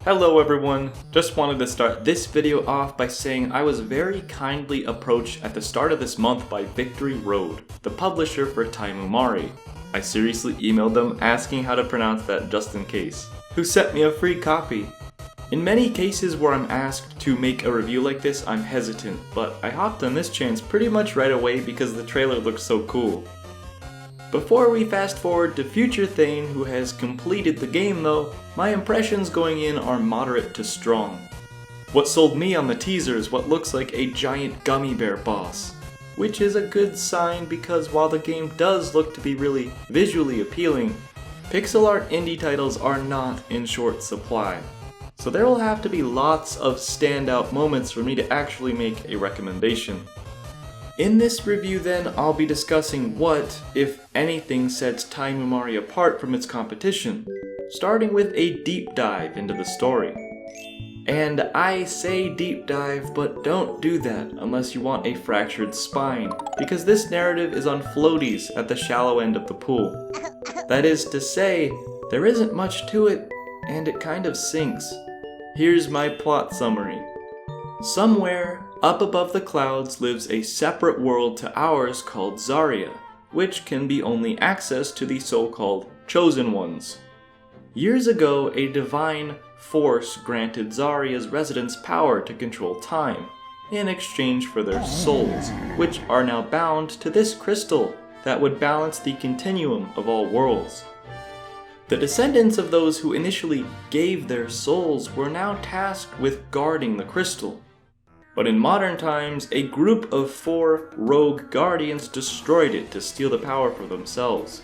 Hello everyone, just wanted to start this video off by saying I was very kindly approached at the start of this month by Victory Road, the publisher for Taimumari. I seriously emailed them asking how to pronounce that just in case, who sent me a free copy. In many cases where I'm asked to make a review like this, I'm hesitant, but I hopped on this chance pretty much right away because the trailer looks so cool. Before we fast forward to future Thane, who has completed the game though, my impressions going in are moderate to strong. What sold me on the teaser is what looks like a giant gummy bear boss, which is a good sign because while the game does look to be really visually appealing, pixel art indie titles are not in short supply. So there will have to be lots of standout moments for me to actually make a recommendation. In this review then, I'll be discussing what, if anything, sets Taimumari apart from its competition, starting with a deep dive into the story. And I say deep dive, but don't do that unless you want a fractured spine, because this narrative is on floaties at the shallow end of the pool. That is to say, there isn't much to it, and it kind of sinks. Here's my plot summary. Somewhere, up above the clouds lives a separate world to ours called Zarya, which can be only accessed to the so-called Chosen Ones. Years ago, a divine force granted Zarya's residents power to control time, in exchange for their souls, which are now bound to this crystal that would balance the continuum of all worlds. The descendants of those who initially gave their souls were now tasked with guarding the crystal. But in modern times, a group of 4 rogue guardians destroyed it to steal the power for themselves.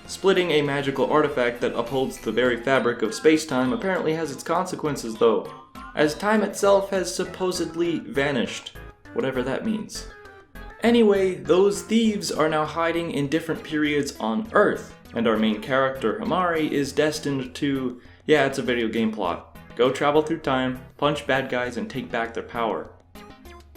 Splitting a magical artifact that upholds the very fabric of space-time apparently has its consequences though, as time itself has supposedly vanished, whatever that means. Anyway, those thieves are now hiding in different periods on Earth, and our main character, Himari, is destined to, yeah, it's a video game plot. Go travel through time, punch bad guys, and take back their power.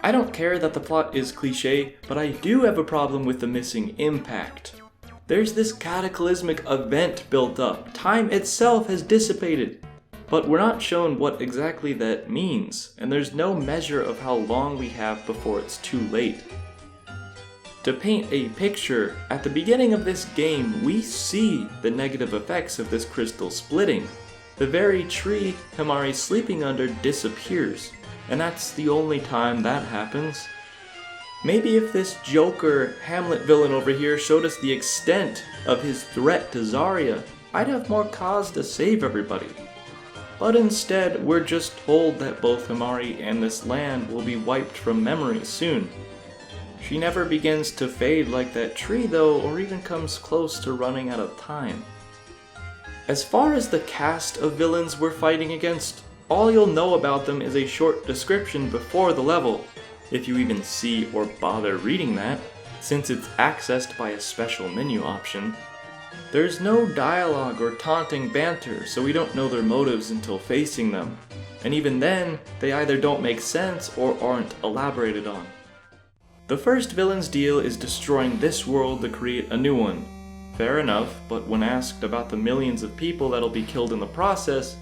I don't care that the plot is cliche, but I do have a problem with the missing impact. There's this cataclysmic event built up, time itself has dissipated, but we're not shown what exactly that means, and there's no measure of how long we have before it's too late. To paint a picture, at the beginning of this game, we see the negative effects of this crystal splitting. The very tree Himari's sleeping under disappears. And that's the only time that happens. Maybe if this Joker Hamlet villain over here showed us the extent of his threat to Zarya, I'd have more cause to save everybody. But instead, we're just told that both Himari and this land will be wiped from memory soon. She never begins to fade like that tree though, or even comes close to running out of time. As far as the cast of villains we're fighting against, all you'll know about them is a short description before the level, if you even see or bother reading that, since it's accessed by a special menu option. There's no dialogue or taunting banter, so we don't know their motives until facing them, and even then, they either don't make sense or aren't elaborated on. The first villain's deal is destroying this world to create a new one. Fair enough, but when asked about the millions of people that'll be killed in the process,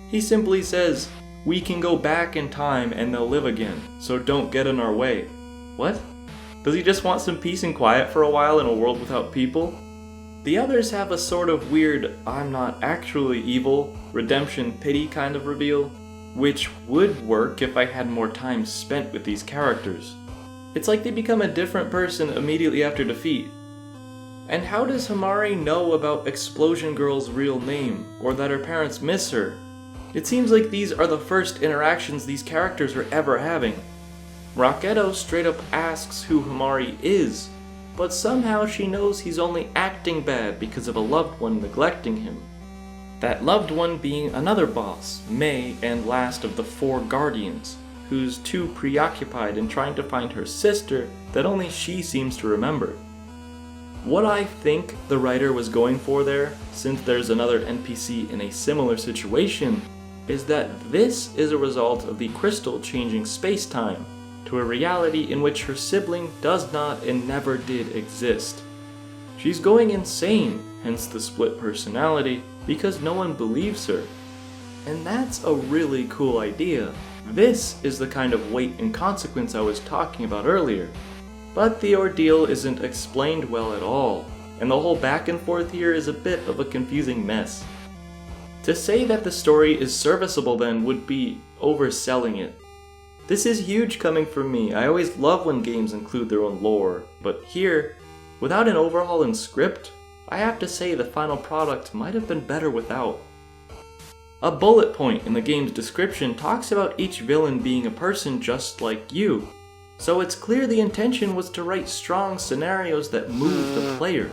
he simply says, "We can go back in time and they'll live again, so don't get in our way." What? Does he just want some peace and quiet for a while in a world without people? The others have a sort of weird, I'm not actually evil, redemption pity kind of reveal, which would work if I had more time spent with these characters. It's like they become a different person immediately after defeat. And how does Himari know about Explosion Girl's real name, or that her parents miss her? It seems like these are the first interactions these characters are ever having. Rocketo straight up asks who Himari is, but somehow she knows he's only acting bad because of a loved one neglecting him. That loved one being another boss, Mei, and last of the 4 guardians, who's too preoccupied in trying to find her sister that only she seems to remember. What I think the writer was going for there, since there's another NPC in a similar situation, is that this is a result of the crystal changing space-time to a reality in which her sibling does not and never did exist. She's going insane, hence the split personality, because no one believes her. And that's a really cool idea. This is the kind of weight and consequence I was talking about earlier. But the ordeal isn't explained well at all, and the whole back and forth here is a bit of a confusing mess. To say that the story is serviceable then would be overselling it. This is huge coming from me. I always love when games include their own lore, but here, without an overhaul in script, I have to say the final product might have been better without. A bullet point in the game's description talks about each villain being a person just like you, so it's clear the intention was to write strong scenarios that move the player.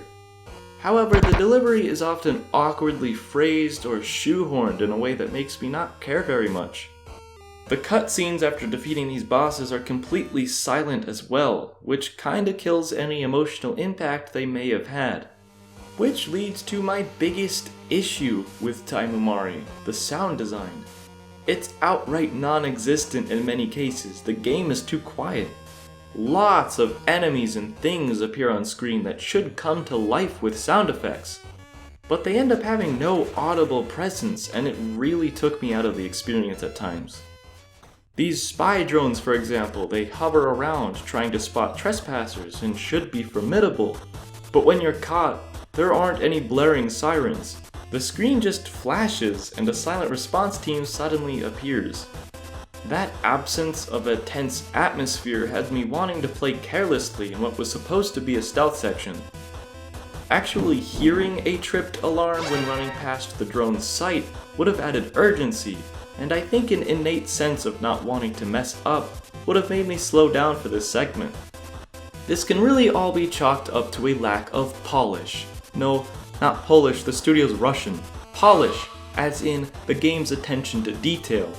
However, the delivery is often awkwardly phrased or shoehorned in a way that makes me not care very much. The cutscenes after defeating these bosses are completely silent as well, which kinda kills any emotional impact they may have had. Which leads to my biggest issue with Taimumari, the sound design. It's outright non-existent in many cases. The game is too quiet. Lots of enemies and things appear on screen that should come to life with sound effects, but they end up having no audible presence, and it really took me out of the experience at times. These spy drones, for example, they hover around trying to spot trespassers and should be formidable, but when you're caught, there aren't any blaring sirens. The screen just flashes and a silent response team suddenly appears. That absence of a tense atmosphere had me wanting to play carelessly in what was supposed to be a stealth section. Actually hearing a tripped alarm when running past the drone's sight would have added urgency, and I think an innate sense of not wanting to mess up would have made me slow down for this segment. This can really all be chalked up to a lack of polish. No, not Polish, the studio's Russian. Polish, as in the game's attention to detail.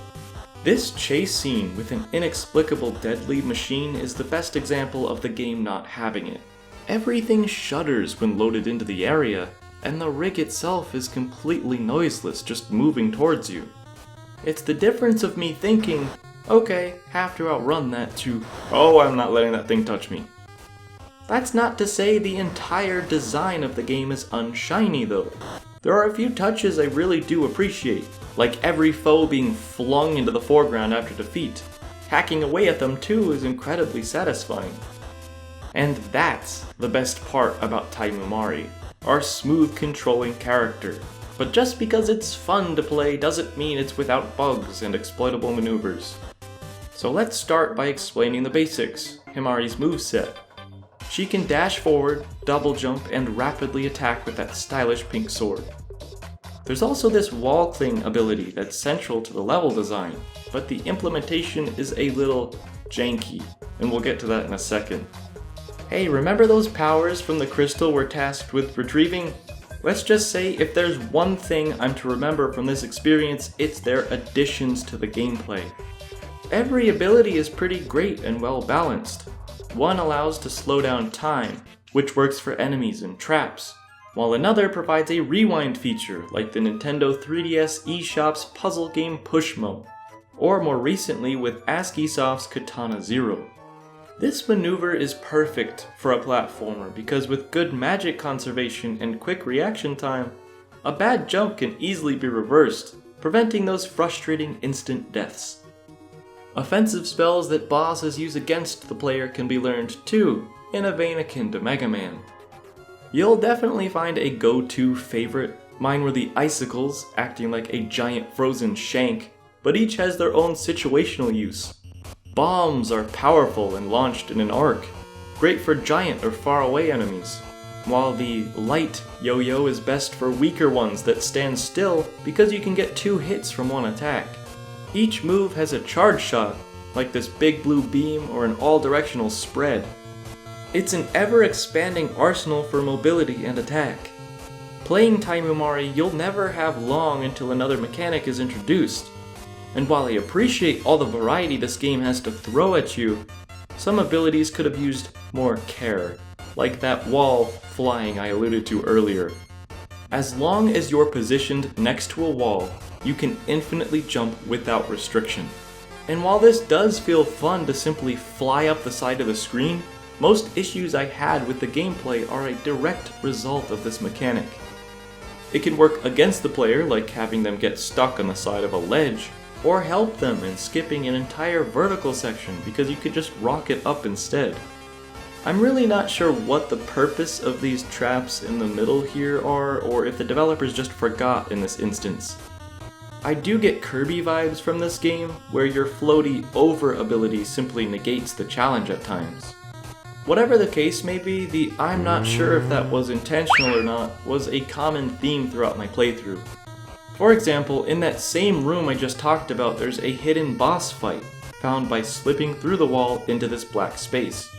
This chase scene with an inexplicable deadly machine is the best example of the game not having it. Everything shudders when loaded into the area, and the rig itself is completely noiseless, just moving towards you. It's the difference of me thinking, okay, have to outrun that, to, oh, I'm not letting that thing touch me. That's not to say the entire design of the game is unshiny though. There are a few touches I really do appreciate, like every foe being flung into the foreground after defeat. Hacking away at them too is incredibly satisfying. And that's the best part about Taimumari, our smooth controlling character. But just because it's fun to play doesn't mean it's without bugs and exploitable maneuvers. So let's start by explaining the basics, Himari's moveset. She can dash forward, double jump, and rapidly attack with that stylish pink sword. There's also this wall cling ability that's central to the level design, but the implementation is a little janky, and we'll get to that in a second. Hey, remember those powers from the crystal we're tasked with retrieving? Let's just say if there's one thing I'm to remember from this experience, it's their additions to the gameplay. Every ability is pretty great and well balanced. One allows to slow down time, which works for enemies and traps, while another provides a rewind feature like the Nintendo 3DS eShop's puzzle game Pushmo, or more recently with ASCIIsoft's Katana Zero. This maneuver is perfect for a platformer because with good magic conservation and quick reaction time, a bad jump can easily be reversed, preventing those frustrating instant deaths. Offensive spells that bosses use against the player can be learned too, in a vein akin to Mega Man. You'll definitely find a go-to favorite. Mine were the icicles, acting like a giant frozen shank, but each has their own situational use. Bombs are powerful and launched in an arc, great for giant or far away enemies, while the light yo-yo is best for weaker ones that stand still because you can get 2 hits from one attack. Each move has a charge shot, like this big blue beam or an all-directional spread. It's an ever-expanding arsenal for mobility and attack. Playing Taimumari, you'll never have long until another mechanic is introduced. And while I appreciate all the variety this game has to throw at you, some abilities could have used more care, like that wall flying I alluded to earlier. As long as you're positioned next to a wall, you can infinitely jump without restriction. And while this does feel fun to simply fly up the side of the screen, most issues I had with the gameplay are a direct result of this mechanic. It can work against the player, like having them get stuck on the side of a ledge, or help them in skipping an entire vertical section because you could just rocket up instead. I'm really not sure what the purpose of these traps in the middle here are, or if the developers just forgot in this instance. I do get Kirby vibes from this game, where your floaty over ability simply negates the challenge at times. Whatever the case may be, the "I'm not sure if that was intentional or not" was a common theme throughout my playthrough. For example, in that same room I just talked about, there's a hidden boss fight, found by slipping through the wall into this black space.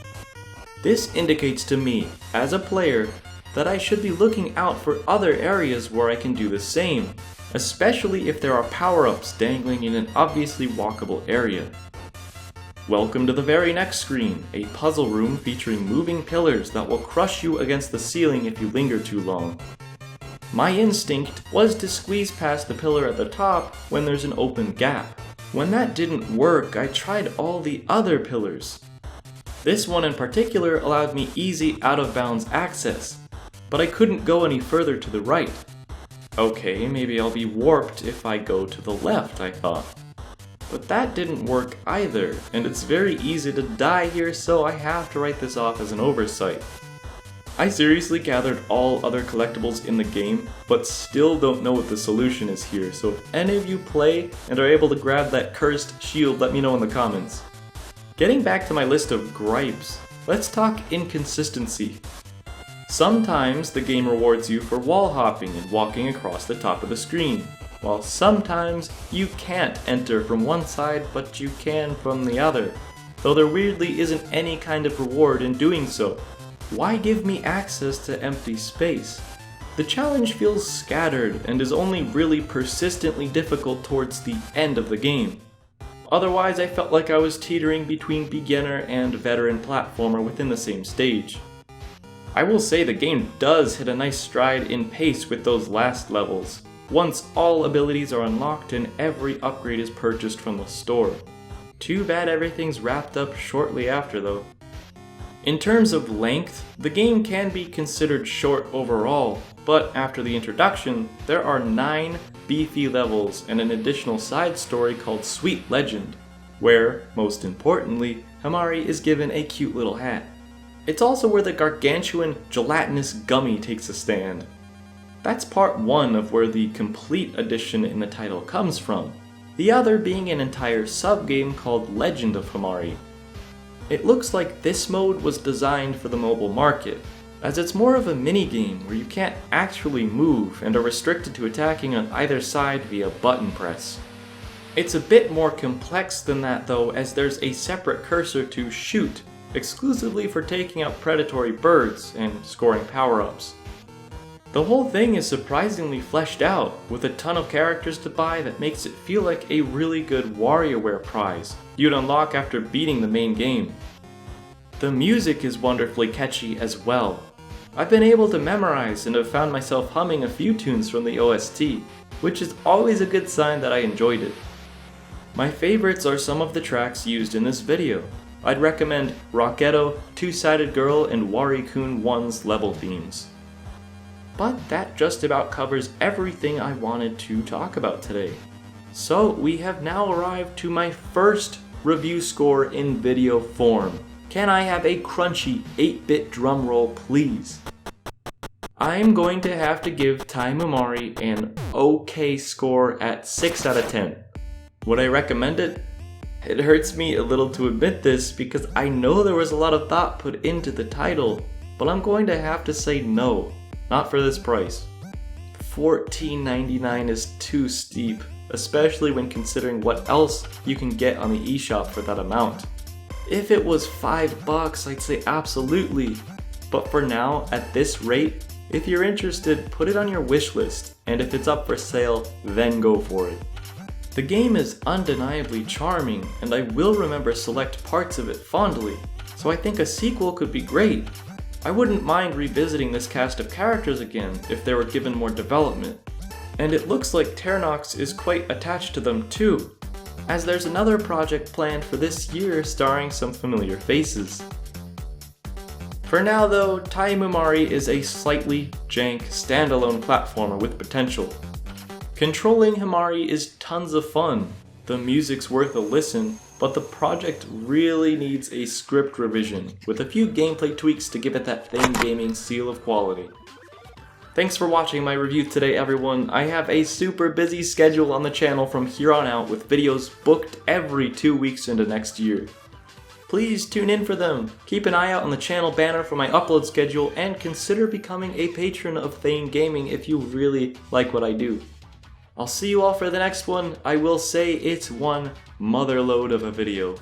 This indicates to me, as a player, that I should be looking out for other areas where I can do the same, especially if there are power-ups dangling in an obviously walkable area. Welcome to the very next screen, a puzzle room featuring moving pillars that will crush you against the ceiling if you linger too long. My instinct was to squeeze past the pillar at the top when there's an open gap. When that didn't work, I tried all the other pillars. This one in particular allowed me easy out-of-bounds access, but I couldn't go any further to the right. Okay, maybe I'll be warped if I go to the left, I thought. But that didn't work either, and it's very easy to die here, so I have to write this off as an oversight. I seriously gathered all other collectibles in the game, but still don't know what the solution is here, so if any of you play and are able to grab that cursed shield, let me know in the comments. Getting back to my list of gripes, let's talk inconsistency. Sometimes the game rewards you for wall hopping and walking across the top of the screen, while sometimes you can't enter from one side but you can from the other, though there weirdly isn't any kind of reward in doing so. Why give me access to empty space? The challenge feels scattered and is only really persistently difficult towards the end of the game. Otherwise, I felt like I was teetering between beginner and veteran platformer within the same stage. I will say the game does hit a nice stride in pace with those last levels, once all abilities are unlocked and every upgrade is purchased from the store. Too bad everything's wrapped up shortly after though. In terms of length, the game can be considered short overall, but after the introduction, there are 9 beefy levels and an additional side story called Sweet Legend, where, most importantly, Hamari is given a cute little hat. It's also where the gargantuan gelatinous gummy takes a stand. That's part 1 of where the complete edition in the title comes from, the other being an entire sub-game called Legend of Hamari. It looks like this mode was designed for the mobile market, as it's more of a mini-game where you can't actually move and are restricted to attacking on either side via button press. It's a bit more complex than that though, as there's a separate cursor to shoot, exclusively for taking out predatory birds and scoring power-ups. The whole thing is surprisingly fleshed out, with a ton of characters to buy that makes it feel like a really good WarioWare prize you'd unlock after beating the main game. The music is wonderfully catchy as well. I've been able to memorize and have found myself humming a few tunes from the OST, which is always a good sign that I enjoyed it. My favorites are some of the tracks used in this video. I'd recommend Rocketo, Two-Sided Girl, and Wari-kun 1's level themes. But that just about covers everything I wanted to talk about today. So we have now arrived to my first review score in video form. Can I have a crunchy 8-bit drum roll, please? I'm going to have to give Taimumari an okay score at 6 out of 10. Would I recommend it? It hurts me a little to admit this because I know there was a lot of thought put into the title, but I'm going to have to say no, not for this price. $14.99 is too steep, especially when considering what else you can get on the eShop for that amount. If it was $5, I'd say absolutely, but for now, at this rate, if you're interested, put it on your wish list, and if it's up for sale, then go for it. The game is undeniably charming, and I will remember select parts of it fondly, so I think a sequel could be great. I wouldn't mind revisiting this cast of characters again if they were given more development. And it looks like Ternox is quite attached to them too, as there's another project planned for this year starring some familiar faces. For now though, Taimumari is a slightly jank standalone platformer with potential. Controlling Himari is tons of fun, the music's worth a listen, but the project really needs a script revision, with a few gameplay tweaks to give it that Thane Gaming seal of quality. Thanks for watching my review today everyone. I have a super busy schedule on the channel from here on out with videos booked every 2 weeks into next year. Please tune in for them, keep an eye out on the channel banner for my upload schedule, and consider becoming a patron of Thane Gaming if you really like what I do. I'll see you all for the next one. I will say it's one motherload of a video.